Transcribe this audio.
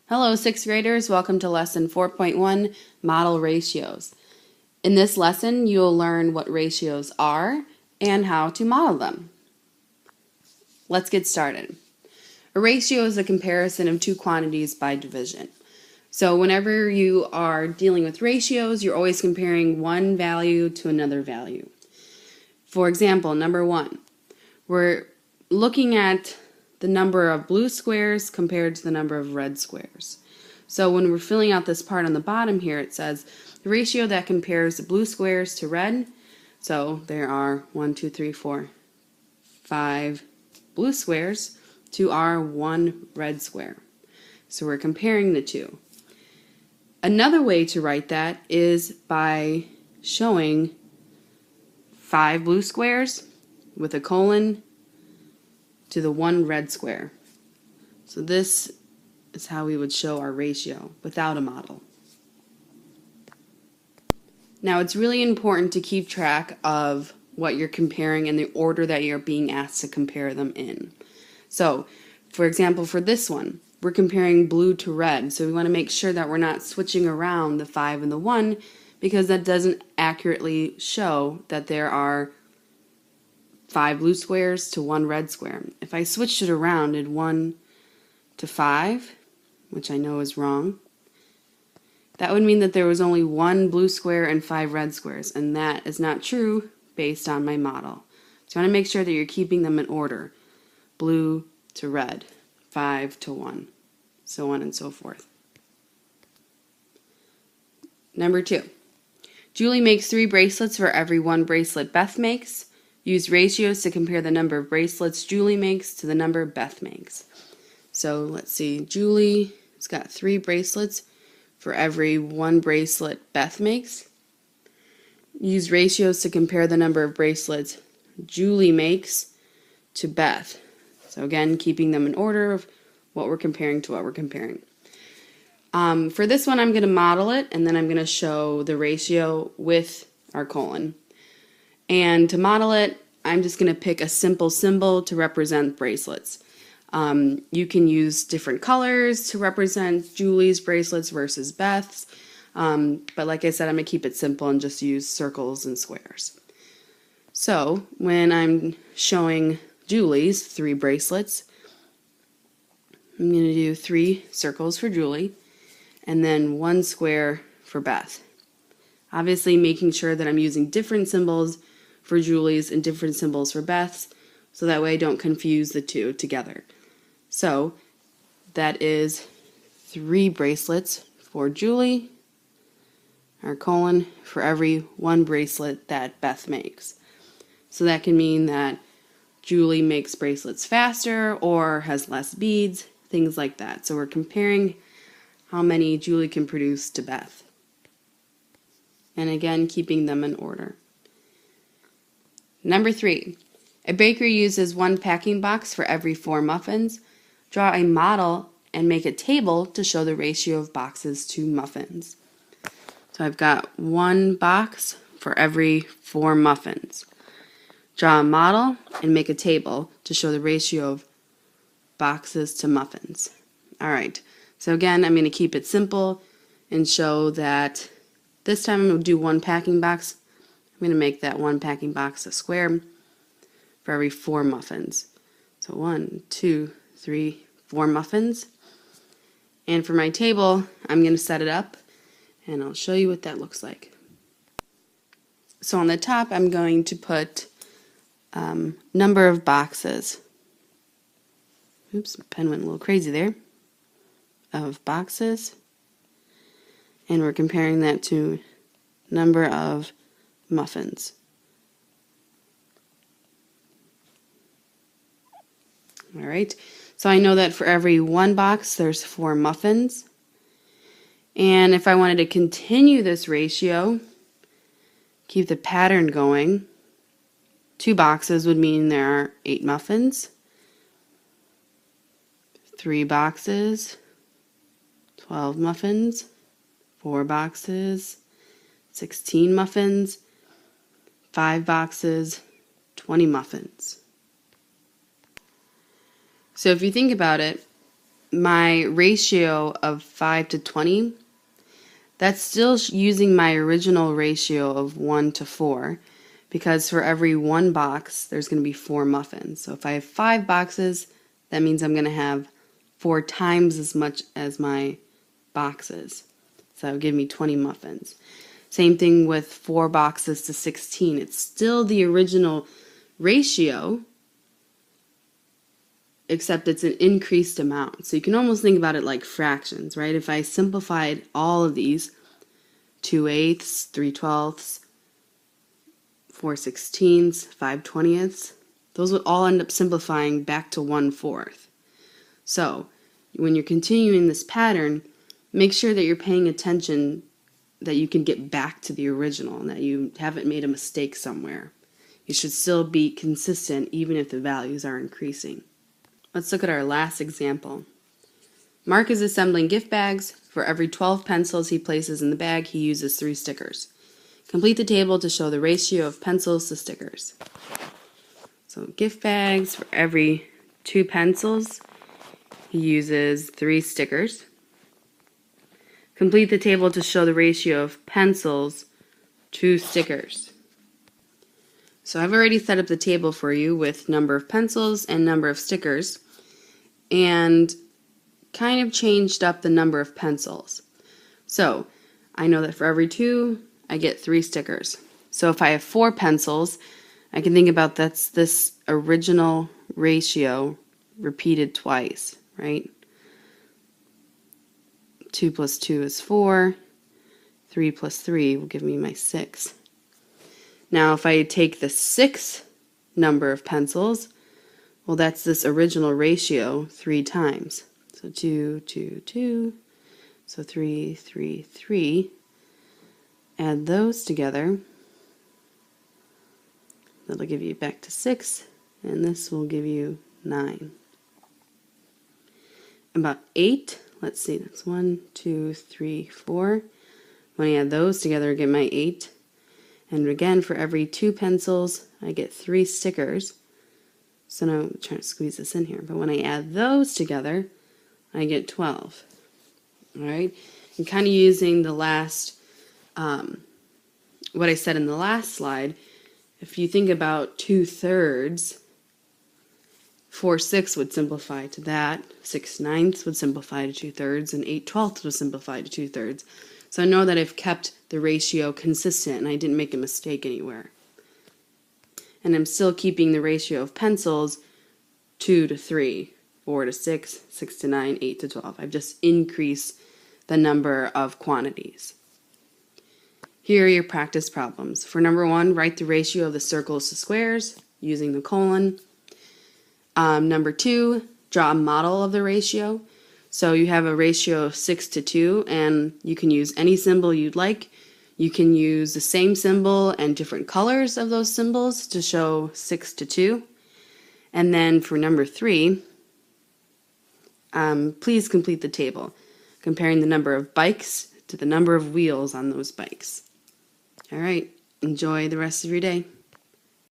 Hello, sixth graders. Welcome to lesson 4.1, Model Ratios. In this lesson, you'll learn what ratios are and how to model them. Let's get started. A ratio is a comparison of two quantities by division. So whenever you are dealing with ratios, you're always comparing one value to another value. For example, number 1, we're looking at the number of blue squares compared to the number of red squares. So when we're filling out this part on the bottom here, it says the ratio that compares the blue squares to red. So there are 1, 2, 3, 4, 5 blue squares to our 1 red square. So we're comparing the two. Another way to write that is by showing 5 blue squares with a colon to the 1 red square. So this is how we would show our ratio without a model. Now it's really important to keep track of what you're comparing in the order that you're being asked to compare them in. So, for example, for this one, we're comparing blue to red, so we want to make sure that we're not switching around the 5 and the 1 because that doesn't accurately show that there are 5 blue squares to 1 red square. If I switched it around and 1 to 5, which I know is wrong, that would mean that there was only 1 blue square and 5 red squares, and that is not true based on my model. So you want to make sure that you're keeping them in order. Blue to red, 5 to 1, so on and so forth. Number 2. Julie makes 3 bracelets for every 1 bracelet Beth makes. Use ratios to compare the number of bracelets Julie makes to the number Beth makes. So let's see, Julie's got 3 bracelets for every 1 bracelet Beth makes. Use ratios to compare the number of bracelets Julie makes to Beth. So again, keeping them in order of what we're comparing to what we're comparing. For this one, I'm going to model it, and then I'm going to show the ratio with our colon. And to model it, I'm just going to pick a simple symbol to represent bracelets. You can use different colors to represent Julie's bracelets versus Beth's. But like I said, I'm going to keep it simple and just use circles and squares. So when I'm showing Julie's 3 bracelets, I'm going to do 3 circles for Julie and then 1 square for Beth. Obviously making sure that I'm using different symbols for Julie's and different symbols for Beth's, so that way I don't confuse the two together. So that is 3 bracelets for Julie, our colon, for every 1 bracelet that Beth makes. So that can mean that Julie makes bracelets faster or has less beads, things like that. So we're comparing how many Julie can produce to Beth. And again, keeping them in order. Number 3, a baker uses 1 packing box for every 4 muffins. Draw a model and make a table to show the ratio of boxes to muffins. So I've got 1 box for every 4 muffins. Draw a model and make a table to show the ratio of boxes to muffins. Alright, so again, I'm going to keep it simple and show that this time I'm going to do 1 packing box. I'm going to make that 1 packing box a square for every 4 muffins. So 1, 2, 3, 4 muffins. And for my table, I'm going to set it up and I'll show you what that looks like. So on the top, I'm going to put number of boxes. Oops, my pen went a little crazy there. Of boxes. And we're comparing that to number of muffins. Alright, so I know that for every 1 box there's 4 muffins. And if I wanted to continue this ratio, keep the pattern going, 2 boxes would mean there are 8 muffins. 3 boxes, 12 muffins. 4 boxes, 16 muffins. 5 boxes, 20 muffins. So if you think about it, my ratio of 5 to 20, that's still using my original ratio of 1 to 4, because for every one box, there's going to be 4 muffins. So if I have 5 boxes, that means I'm going to have 4 times as much as my boxes. So that would give me 20 muffins. Same thing with 4 boxes to 16. It's still the original ratio, except it's an increased amount. So you can almost think about it like fractions, right? If I simplified all of these, 2/8, 3/12, 4/16, 5/20, those would all end up simplifying back to 1/4. So when you're continuing this pattern, make sure that you're paying attention that you can get back to the original and that you haven't made a mistake somewhere. You should still be consistent even if the values are increasing. Let's look at our last example. Mark is assembling gift bags. For every 12 pencils he places in the bag, he uses 3 stickers. Complete the table to show the ratio of pencils to stickers. So gift bags, for every 2 pencils, he uses 3 stickers. Complete the table to show the ratio of pencils to stickers. So I've already set up the table for you with number of pencils and number of stickers, and kind of changed up the number of pencils. So I know that for every 2, I get 3 stickers. So if I have 4 pencils, I can think about that's this original ratio repeated twice, right? 2 plus 2 is 4. 3 plus 3 will give me my 6. Now if I take the 6th number of pencils, well, that's this original ratio 3 times. So 2, 2, 2. So 3, 3, 3. Add those together. That'll give you back to 6. And this will give you 9. About 8. Let's see, that's 1, 2, 3, 4. When I add those together, I get my 8. And again, for every 2 pencils, I get 3 stickers. So now I'm trying to squeeze this in here. But when I add those together, I get 12. All right? And kind of using the last, what I said in the last slide, if you think about 2/3, 4/6 would simplify to that, 6/9 would simplify to 2/3, and 8/12 would simplify to 2/3. So I know that I've kept the ratio consistent and I didn't make a mistake anywhere. And I'm still keeping the ratio of pencils 2 to 3, 4 to 6, 6 to 9, 8 to 12. I've just increased the number of quantities. Here are your practice problems. For number 1, write the ratio of the circles to squares using the colon. Number 2, draw a model of the ratio. So you have a ratio of 6 to 2, and you can use any symbol you'd like. You can use the same symbol and different colors of those symbols to show 6 to 2. And then for number 3, please complete the table, comparing the number of bikes to the number of wheels on those bikes. All right, enjoy the rest of your day.